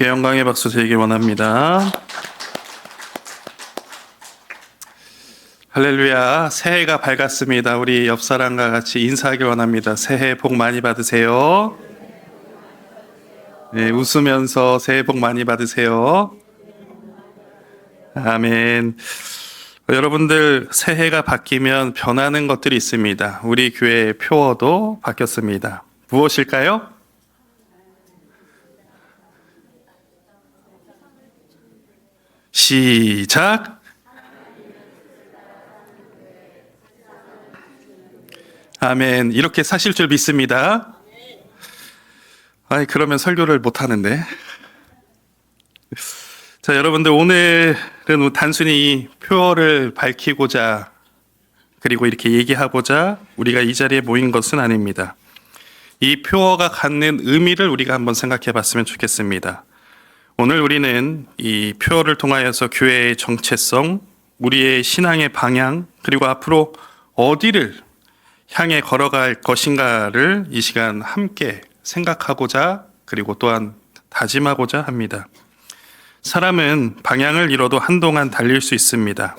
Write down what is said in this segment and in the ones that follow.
영광의 박수 드리기 원합니다. 할렐루야. 새해가 밝았습니다. 우리 옆 사람과 같이 인사하길 원합니다. 새해 복 많이 받으세요. 네, 웃으면서 새해 복 많이 받으세요. 아멘. 여러분들 새해가 바뀌면 변하는 것들이 있습니다. 우리 교회의 표어도 바뀌었습니다. 무엇일까요? 시작. 아멘. 이렇게 사실 줄 믿습니다. 그러면 설교를 못 하는데. 자, 여러분들 오늘은 단순히 표어를 밝히고자 그리고 이렇게 얘기하고자 우리가 이 자리에 모인 것은 아닙니다. 이 표어가 갖는 의미를 우리가 한번 생각해 봤으면 좋겠습니다. 오늘 우리는 이 표어를 통하여서 교회의 정체성, 우리의 신앙의 방향, 그리고 앞으로 어디를 향해 걸어갈 것인가를 이 시간 함께 생각하고자 그리고 또한 다짐하고자 합니다. 사람은 방향을 잃어도 한동안 달릴 수 있습니다.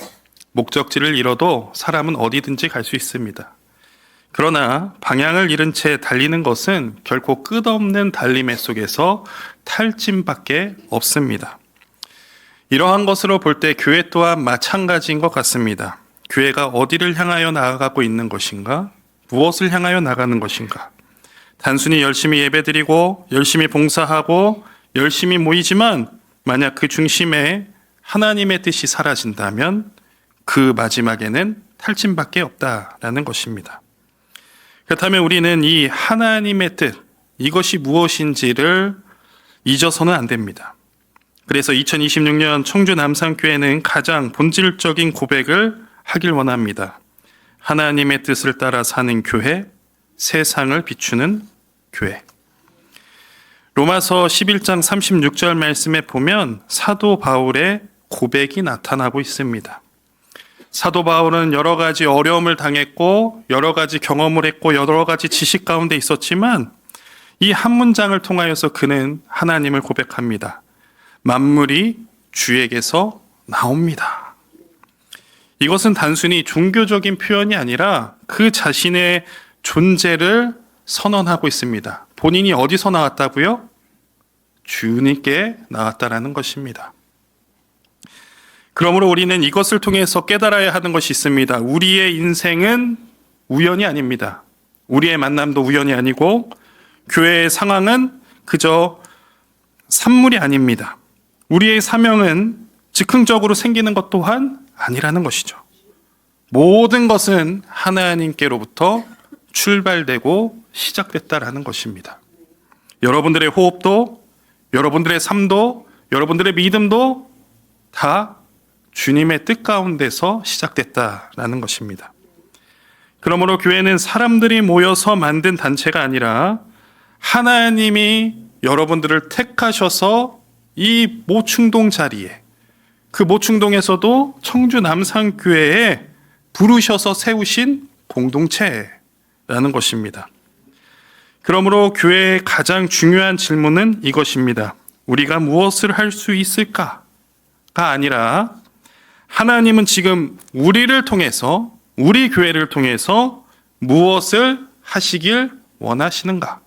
목적지를 잃어도 사람은 어디든지 갈 수 있습니다. 그러나 방향을 잃은 채 달리는 것은 결코 끝없는 달림의 속에서 탈진밖에 없습니다. 이러한 것으로 볼 때 교회 또한 마찬가지인 것 같습니다. 교회가 어디를 향하여 나아가고 있는 것인가? 무엇을 향하여 나가는 것인가? 단순히 열심히 예배드리고 열심히 봉사하고 열심히 모이지만 만약 그 중심에 하나님의 뜻이 사라진다면 그 마지막에는 탈진밖에 없다라는 것입니다. 그렇다면 우리는 이 하나님의 뜻, 이것이 무엇인지를 잊어서는 안 됩니다. 그래서 2026년 청주 남산교회는 가장 본질적인 고백을 하길 원합니다. 하나님의 뜻을 따라 사는 교회, 세상을 비추는 교회. 로마서 11장 36절 말씀에 보면 사도 바울의 고백이 나타나고 있습니다. 사도 바울은 여러 가지 어려움을 당했고 여러 가지 경험을 했고 여러 가지 지식 가운데 있었지만 이 한 문장을 통하여서 그는 하나님을 고백합니다. 만물이 주에게서 나옵니다. 이것은 단순히 종교적인 표현이 아니라 그 자신의 존재를 선언하고 있습니다. 본인이 어디서 나왔다고요? 주님께 나왔다라는 것입니다. 그러므로 우리는 이것을 통해서 깨달아야 하는 것이 있습니다. 우리의 인생은 우연이 아닙니다. 우리의 만남도 우연이 아니고 교회의 상황은 그저 산물이 아닙니다. 우리의 사명은 즉흥적으로 생기는 것 또한 아니라는 것이죠. 모든 것은 하나님께로부터 출발되고 시작됐다라는 것입니다. 여러분들의 호흡도, 여러분들의 삶도, 여러분들의 믿음도 다 주님의 뜻 가운데서 시작됐다라는 것입니다. 그러므로 교회는 사람들이 모여서 만든 단체가 아니라 하나님이 여러분들을 택하셔서 이 모충동 자리에, 그 모충동에서도 청주 남산교회에 부르셔서 세우신 공동체라는 것입니다. 그러므로 교회의 가장 중요한 질문은 이것입니다. 우리가 무엇을 할 수 있을까가 아니라 하나님은 지금 우리를 통해서, 우리 교회를 통해서 무엇을 하시길 원하시는가?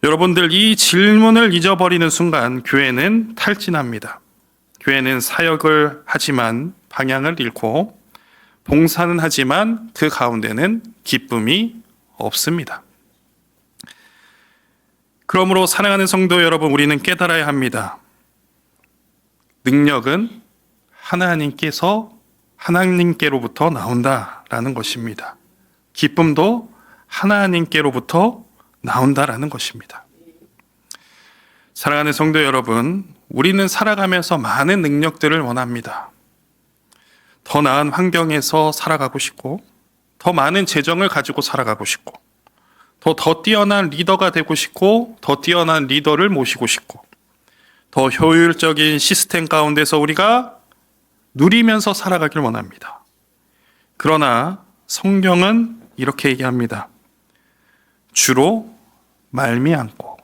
여러분들 이 질문을 잊어버리는 순간 교회는 탈진합니다. 교회는 사역을 하지만 방향을 잃고 봉사는 하지만 그 가운데는 기쁨이 없습니다. 그러므로 사랑하는 성도 여러분, 우리는 깨달아야 합니다. 능력은 하나님께로부터 나온다라는 것입니다. 기쁨도 하나님께로부터 나온다라는 것입니다. 사랑하는 성도 여러분, 우리는 살아가면서 많은 능력들을 원합니다. 더 나은 환경에서 살아가고 싶고, 더 많은 재정을 가지고 살아가고 싶고, 더 뛰어난 리더가 되고 싶고, 더 뛰어난 리더를 모시고 싶고, 더 효율적인 시스템 가운데서 우리가 누리면서 살아가길 원합니다. 그러나 성경은 이렇게 얘기합니다. 주로 말미암고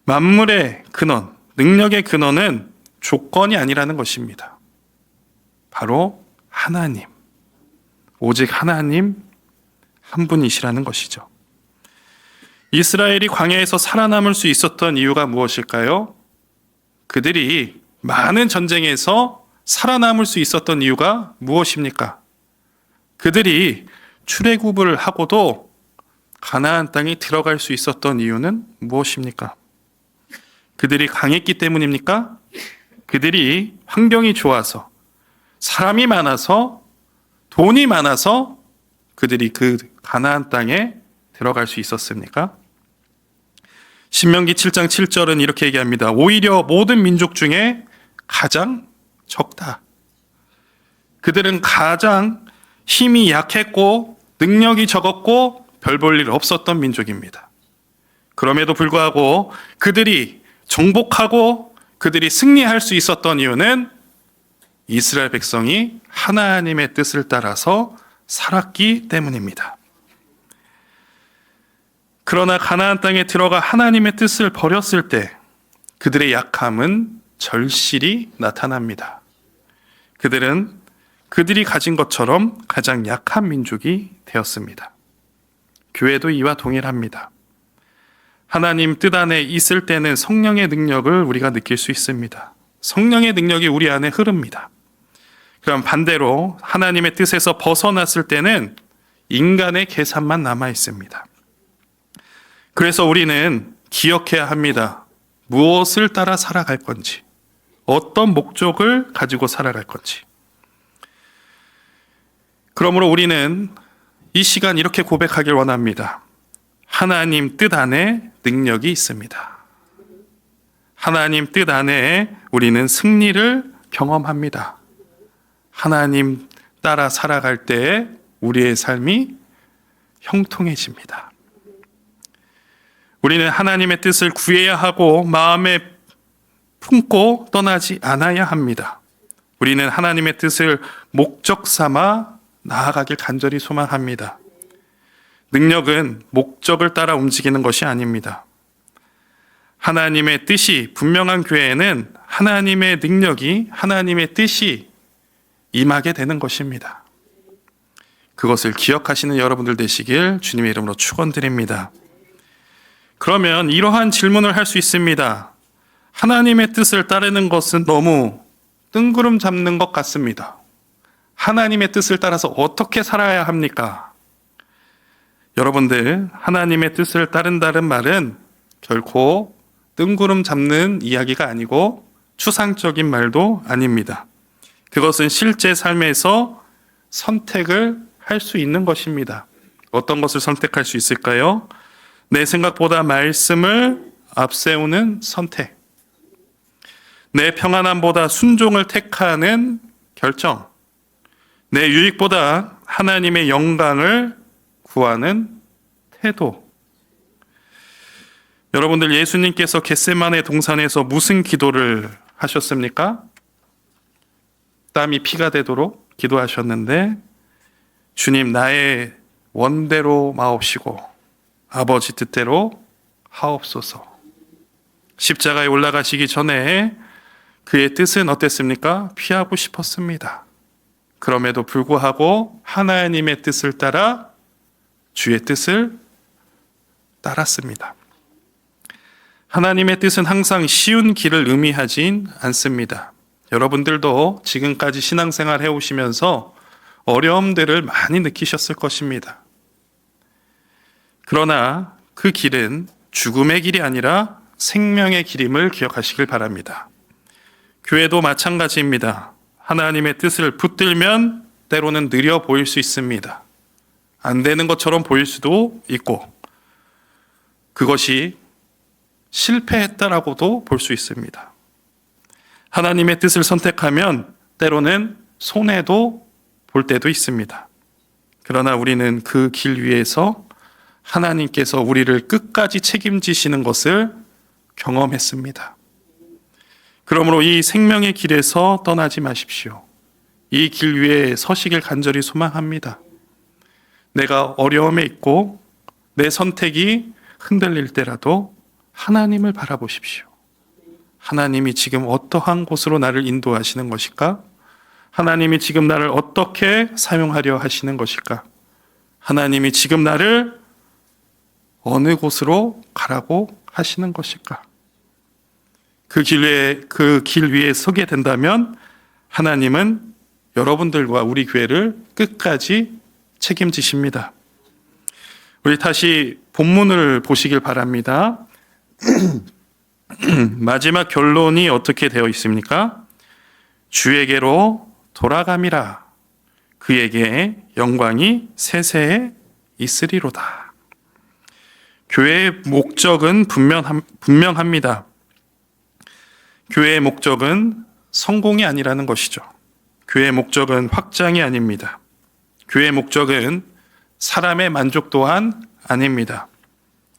만물의 근원, 능력의 근원은 조건이 아니라는 것입니다. 바로 하나님, 오직 하나님 한 분이시라는 것이죠. 이스라엘이 광야에서 살아남을 수 있었던 이유가 무엇일까요? 그들이 많은 전쟁에서 살아남을 수 있었던 이유가 무엇입니까? 그들이 출애굽을 하고도 가나안 땅에 들어갈 수 있었던 이유는 무엇입니까? 그들이 강했기 때문입니까? 그들이 환경이 좋아서, 사람이 많아서, 돈이 많아서 그들이 그 가나안 땅에 들어갈 수 있었습니까? 신명기 7장 7절은 이렇게 얘기합니다. 오히려 모든 민족 중에 가장 적다. 그들은 가장 힘이 약했고 능력이 적었고 별 볼 일 없었던 민족입니다. 그럼에도 불구하고 그들이 정복하고 그들이 승리할 수 있었던 이유는 이스라엘 백성이 하나님의 뜻을 따라서 살았기 때문입니다. 그러나 가나안 땅에 들어가 하나님의 뜻을 버렸을 때 그들의 약함은 절실히 나타납니다. 그들은 그들이 가진 것처럼 가장 약한 민족이 되었습니다. 교회도 이와 동일합니다. 하나님 뜻 안에 있을 때는 성령의 능력을 우리가 느낄 수 있습니다. 성령의 능력이 우리 안에 흐릅니다. 그럼 반대로 하나님의 뜻에서 벗어났을 때는 인간의 계산만 남아 있습니다. 그래서 우리는 기억해야 합니다. 무엇을 따라 살아갈 건지, 어떤 목적을 가지고 살아갈 건지. 그러므로 우리는 이 시간 이렇게 고백하길 원합니다. 하나님 뜻 안에 능력이 있습니다. 하나님 뜻 안에 우리는 승리를 경험합니다. 하나님 따라 살아갈 때 우리의 삶이 형통해집니다. 우리는 하나님의 뜻을 구해야 하고 마음에 품고 떠나지 않아야 합니다. 우리는 하나님의 뜻을 목적 삼아 나아가길 간절히 소망합니다. 능력은 목적을 따라 움직이는 것이 아닙니다. 하나님의 뜻이 분명한 교회에는 하나님의 능력이, 하나님의 뜻이 임하게 되는 것입니다. 그것을 기억하시는 여러분들 되시길 주님의 이름으로 축원드립니다. 그러면 이러한 질문을 할 수 있습니다. 하나님의 뜻을 따르는 것은 너무 뜬구름 잡는 것 같습니다. 하나님의 뜻을 따라서 어떻게 살아야 합니까? 여러분들, 하나님의 뜻을 따른다는 말은 결코 뜬구름 잡는 이야기가 아니고 추상적인 말도 아닙니다. 그것은 실제 삶에서 선택을 할 수 있는 것입니다. 어떤 것을 선택할 수 있을까요? 내 생각보다 말씀을 앞세우는 선택. 내 평안함보다 순종을 택하는 결정. 내 유익보다 하나님의 영광을 구하는 태도. 여러분들, 예수님께서 겟세마네 동산에서 무슨 기도를 하셨습니까? 땀이 피가 되도록 기도하셨는데, 주님, 나의 원대로 마옵시고 아버지 뜻대로 하옵소서. 십자가에 올라가시기 전에 그의 뜻은 어땠습니까? 피하고 싶었습니다. 그럼에도 불구하고 하나님의 뜻을 따라 주의 뜻을 따랐습니다. 하나님의 뜻은 항상 쉬운 길을 의미하진 않습니다. 여러분들도 지금까지 신앙생활 해오시면서 어려움들을 많이 느끼셨을 것입니다. 그러나 그 길은 죽음의 길이 아니라 생명의 길임을 기억하시길 바랍니다. 교회도 마찬가지입니다. 하나님의 뜻을 붙들면 때로는 느려 보일 수 있습니다. 안 되는 것처럼 보일 수도 있고, 그것이 실패했다라고도 볼 수 있습니다. 하나님의 뜻을 선택하면 때로는 손해도 볼 때도 있습니다. 그러나 우리는 그 길 위에서 하나님께서 우리를 끝까지 책임지시는 것을 경험했습니다. 그러므로 이 생명의 길에서 떠나지 마십시오. 이 길 위에 서시길 간절히 소망합니다. 내가 어려움에 있고 내 선택이 흔들릴 때라도 하나님을 바라보십시오. 하나님이 지금 어떠한 곳으로 나를 인도하시는 것일까? 하나님이 지금 나를 어떻게 사용하려 하시는 것일까? 하나님이 지금 나를 어느 곳으로 가라고 하시는 것일까? 그 길 위에 서게 된다면 하나님은 여러분들과 우리 교회를 끝까지 책임지십니다. 우리 다시 본문을 보시길 바랍니다. 마지막 결론이 어떻게 되어 있습니까? 주에게로 돌아감이라. 그에게 영광이 세세에 있으리로다. 교회의 목적은 분명합니다. 교회의 목적은 성공이 아니라는 것이죠. 교회의 목적은 확장이 아닙니다. 교회의 목적은 사람의 만족 또한 아닙니다.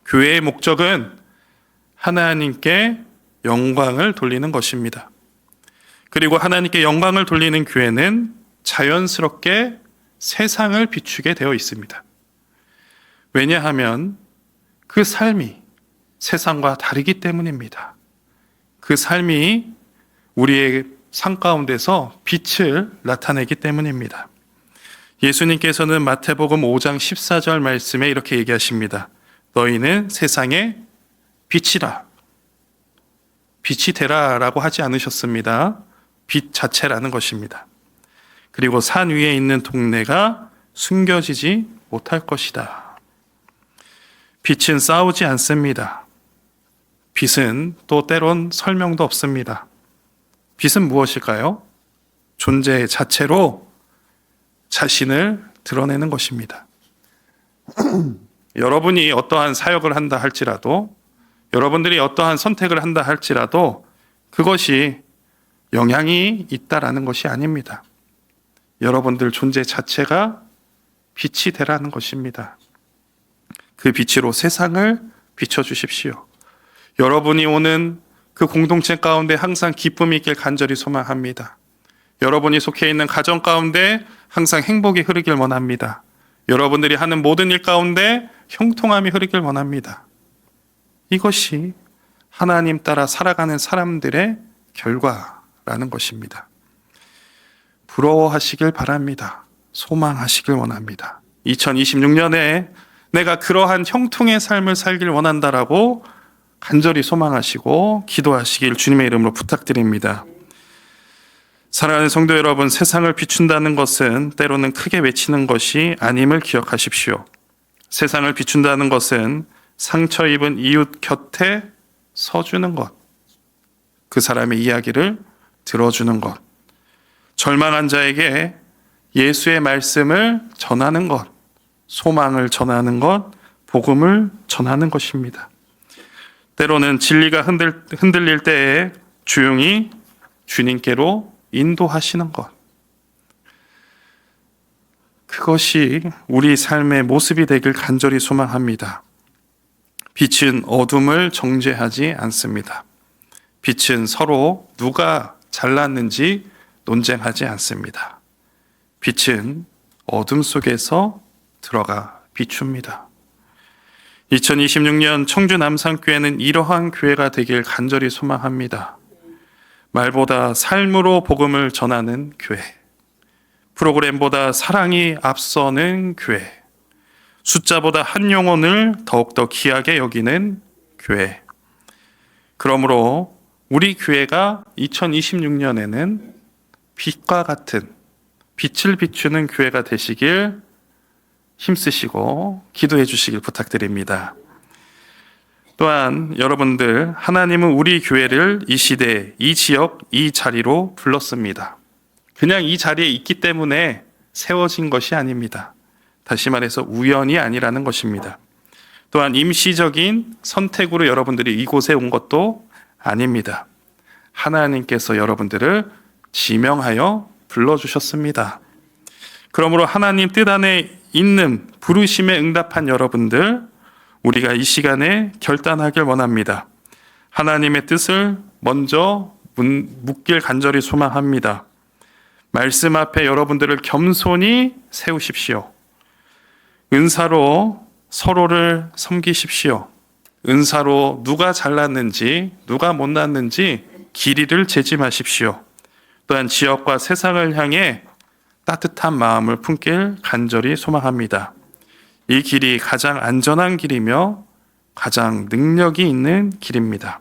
교회의 목적은 하나님께 영광을 돌리는 것입니다. 그리고 하나님께 영광을 돌리는 교회는 자연스럽게 세상을 비추게 되어 있습니다. 왜냐하면 그 삶이 세상과 다르기 때문입니다. 그 삶이 우리의 삶 가운데서 빛을 나타내기 때문입니다. 예수님께서는 마태복음 5장 14절 말씀에 이렇게 얘기하십니다. 너희는 세상의 빛이라. 빛이 되라 라고 하지 않으셨습니다. 빛 자체라는 것입니다. 그리고 산 위에 있는 동네가 숨겨지지 못할 것이다. 빛은 싸우지 않습니다. 빛은 또 때론 설명도 없습니다. 빛은 무엇일까요? 존재 자체로 자신을 드러내는 것입니다. 여러분이 어떠한 사역을 한다 할지라도, 여러분들이 어떠한 선택을 한다 할지라도 그것이 영향이 있다라는 것이 아닙니다. 여러분들 존재 자체가 빛이 되라는 것입니다. 그 빛으로 세상을 비춰주십시오. 여러분이 오는 그 공동체 가운데 항상 기쁨이 있길 간절히 소망합니다. 여러분이 속해 있는 가정 가운데 항상 행복이 흐르길 원합니다. 여러분들이 하는 모든 일 가운데 형통함이 흐르길 원합니다. 이것이 하나님 따라 살아가는 사람들의 결과라는 것입니다. 부러워하시길 바랍니다. 소망하시길 원합니다. 2026년에 내가 그러한 형통의 삶을 살길 원한다라고 간절히 소망하시고 기도하시길 주님의 이름으로 부탁드립니다. 사랑하는 성도 여러분, 세상을 비춘다는 것은 때로는 크게 외치는 것이 아님을 기억하십시오. 세상을 비춘다는 것은 상처 입은 이웃 곁에 서주는 것, 그 사람의 이야기를 들어주는 것, 절망한 자에게 예수의 말씀을 전하는 것, 소망을 전하는 것, 복음을 전하는 것입니다. 때로는 진리가 흔들릴 때에 조용히 주님께로 인도하시는 것, 그것이 우리 삶의 모습이 되길 간절히 소망합니다. 빛은 어둠을 정죄하지 않습니다. 빛은 서로 누가 잘났는지 논쟁하지 않습니다. 빛은 어둠 속에서 들어가 비춥니다. 2026년 청주 남산교회는 이러한 교회가 되길 간절히 소망합니다. 말보다 삶으로 복음을 전하는 교회, 프로그램보다 사랑이 앞서는 교회, 숫자보다 한 영혼을 더욱더 귀하게 여기는 교회. 그러므로 우리 교회가 2026년에는 빛과 같은 빛을 비추는 교회가 되시길 힘쓰시고 기도해 주시길 부탁드립니다. 또한 여러분들, 하나님은 우리 교회를 이 시대, 이 지역, 이 자리로 불렀습니다. 그냥 이 자리에 있기 때문에 세워진 것이 아닙니다. 다시 말해서 우연이 아니라는 것입니다. 또한 임시적인 선택으로 여러분들이 이곳에 온 것도 아닙니다. 하나님께서 여러분들을 지명하여 불러주셨습니다. 그러므로 하나님 뜻 안에 있는 부르심에 응답한 여러분들, 우리가 이 시간에 결단하길 원합니다. 하나님의 뜻을 먼저 묻길 간절히 소망합니다. 말씀 앞에 여러분들을 겸손히 세우십시오. 은사로 서로를 섬기십시오. 은사로 누가 잘났는지 누가 못났는지 길이를 재지 마십시오. 또한 지역과 세상을 향해 따뜻한 마음을 품길 간절히 소망합니다. 이 길이 가장 안전한 길이며 가장 능력이 있는 길입니다.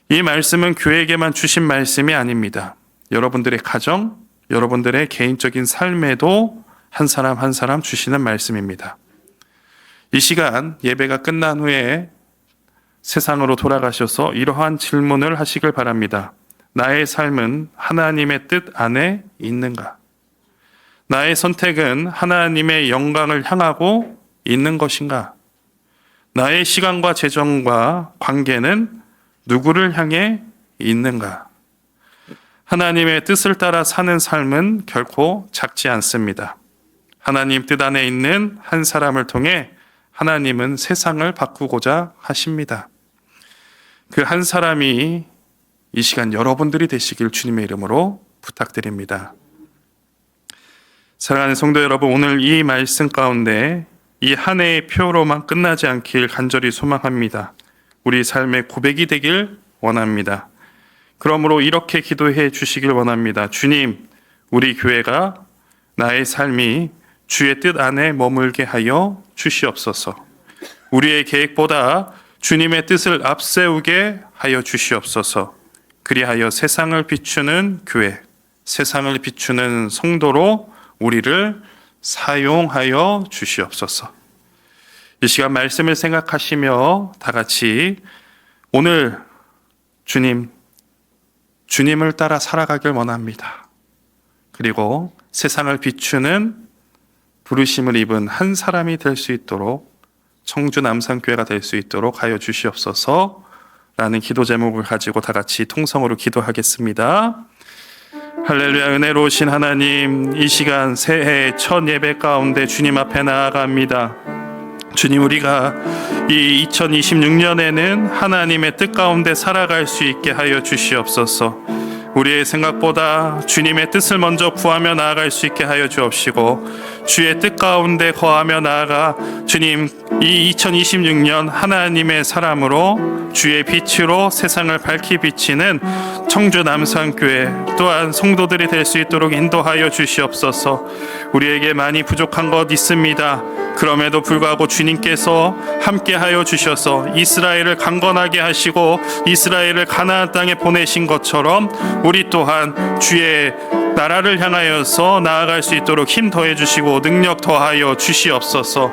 이 말씀은 교회에게만 주신 말씀이 아닙니다. 여러분들의 가정, 여러분들의 개인적인 삶에도 한 사람 한 사람 주시는 말씀입니다. 이 시간 예배가 끝난 후에 세상으로 돌아가셔서 이러한 질문을 하시길 바랍니다. 나의 삶은 하나님의 뜻 안에 있는가? 나의 선택은 하나님의 영광을 향하고 있는 것인가? 나의 시간과 재정과 관계는 누구를 향해 있는가? 하나님의 뜻을 따라 사는 삶은 결코 작지 않습니다. 하나님 뜻 안에 있는 한 사람을 통해 하나님은 세상을 바꾸고자 하십니다. 그 한 사람이 이 시간 여러분들이 되시길 주님의 이름으로 부탁드립니다. 사랑하는 성도 여러분, 오늘 이 말씀 가운데 이 한 해의 표로만 끝나지 않길 간절히 소망합니다. 우리 삶의 고백이 되길 원합니다. 그러므로 이렇게 기도해 주시길 원합니다. 주님, 우리 교회가 나의 삶이 주의 뜻 안에 머물게 하여 주시옵소서. 우리의 계획보다 주님의 뜻을 앞세우게 하여 주시옵소서. 그리하여 세상을 비추는 교회, 세상을 비추는 성도로 우리를 사용하여 주시옵소서. 이 시간 말씀을 생각하시며 다 같이 오늘 주님을 따라 살아가길 원합니다. 그리고 세상을 비추는 부르심을 입은 한 사람이 될 수 있도록 청주 남산교회가 될 수 있도록 하여 주시옵소서 라는 기도 제목을 가지고 다 같이 통성으로 기도하겠습니다. 할렐루야. 은혜로우신 하나님, 이 시간 새해 첫 예배 가운데 주님 앞에 나아갑니다. 주님, 우리가 이 2026년에는 하나님의 뜻 가운데 살아갈 수 있게 하여 주시옵소서. 우리의 생각보다 주님의 뜻을 먼저 구하며 나아갈 수 있게 하여 주옵시고, 주의 뜻 가운데 거하며 나아가 주님, 이 2026년 하나님의 사람으로 주의 빛으로 세상을 밝히 비치는 청주 남산교회 또한 성도들이 될 수 있도록 인도하여 주시옵소서. 우리에게 많이 부족한 것 있습니다. 그럼에도 불구하고 주님께서 함께하여 주셔서 이스라엘을 강건하게 하시고 이스라엘을 가나안 땅에 보내신 것처럼 우리 또한 주의 나라를 향하여서 나아갈 수 있도록 힘 더해 주시고 능력 더하여 주시옵소서.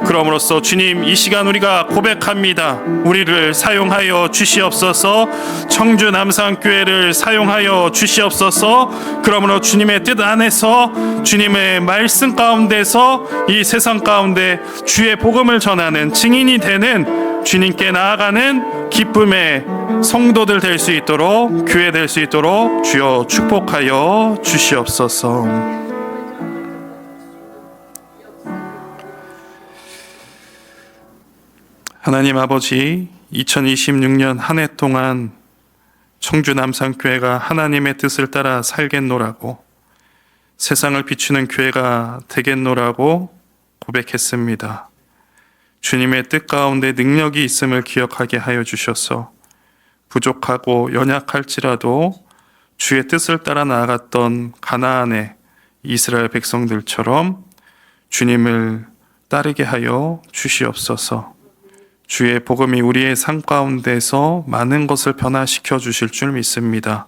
그럼으로써 주님, 이 시간 우리가 고백합니다. 우리를 사용하여 주시옵소서. 청주 남산교회를 사용하여 주시옵소서. 그러므로 주님의 뜻 안에서 주님의 말씀 가운데서 이 세상 가운데 주의 복음을 전하는 증인이 되는 주님께 나아가는 기쁨의 성도들 될 수 있도록, 교회 될 수 있도록 주여 축복하여 주시옵소서. 하나님 아버지, 2026년 한 해 동안 청주 남산교회가 하나님의 뜻을 따라 살겠노라고, 세상을 비추는 교회가 되겠노라고 고백했습니다. 주님의 뜻 가운데 능력이 있음을 기억하게 하여 주셔서 부족하고 연약할지라도 주의 뜻을 따라 나아갔던 가나안의 이스라엘 백성들처럼 주님을 따르게 하여 주시옵소서. 주의 복음이 우리의 삶 가운데서 많은 것을 변화시켜 주실 줄 믿습니다.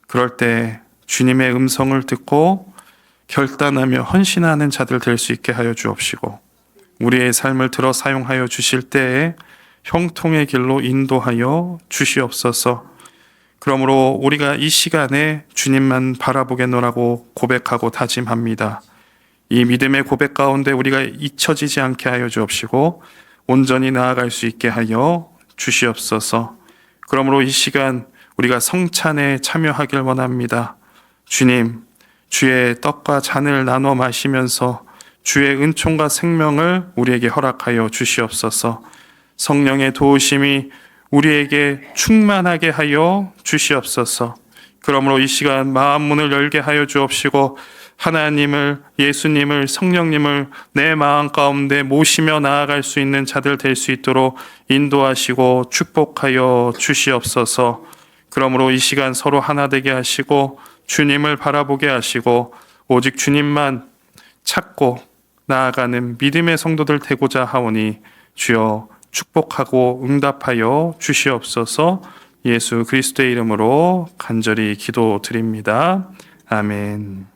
그럴 때 주님의 음성을 듣고 결단하며 헌신하는 자들 될 수 있게 하여 주옵시고, 우리의 삶을 들어 사용하여 주실 때에 형통의 길로 인도하여 주시옵소서. 그러므로 우리가 이 시간에 주님만 바라보겠노라고 고백하고 다짐합니다. 이 믿음의 고백 가운데 우리가 잊혀지지 않게 하여 주옵시고 온전히 나아갈 수 있게 하여 주시옵소서. 그러므로 이 시간 우리가 성찬에 참여하길 원합니다. 주님, 주의 떡과 잔을 나눠 마시면서 주의 은총과 생명을 우리에게 허락하여 주시옵소서. 성령의 도우심이 우리에게 충만하게 하여 주시옵소서. 그러므로 이 시간 마음 문을 열게 하여 주옵시고 하나님을, 예수님을, 성령님을 내 마음 가운데 모시며 나아갈 수 있는 자들 될 수 있도록 인도하시고 축복하여 주시옵소서. 그러므로 이 시간 서로 하나 되게 하시고 주님을 바라보게 하시고 오직 주님만 찾고 나아가는 믿음의 성도들 되고자 하오니 주여 축복하고 응답하여 주시옵소서. 예수 그리스도의 이름으로 간절히 기도드립니다. 아멘.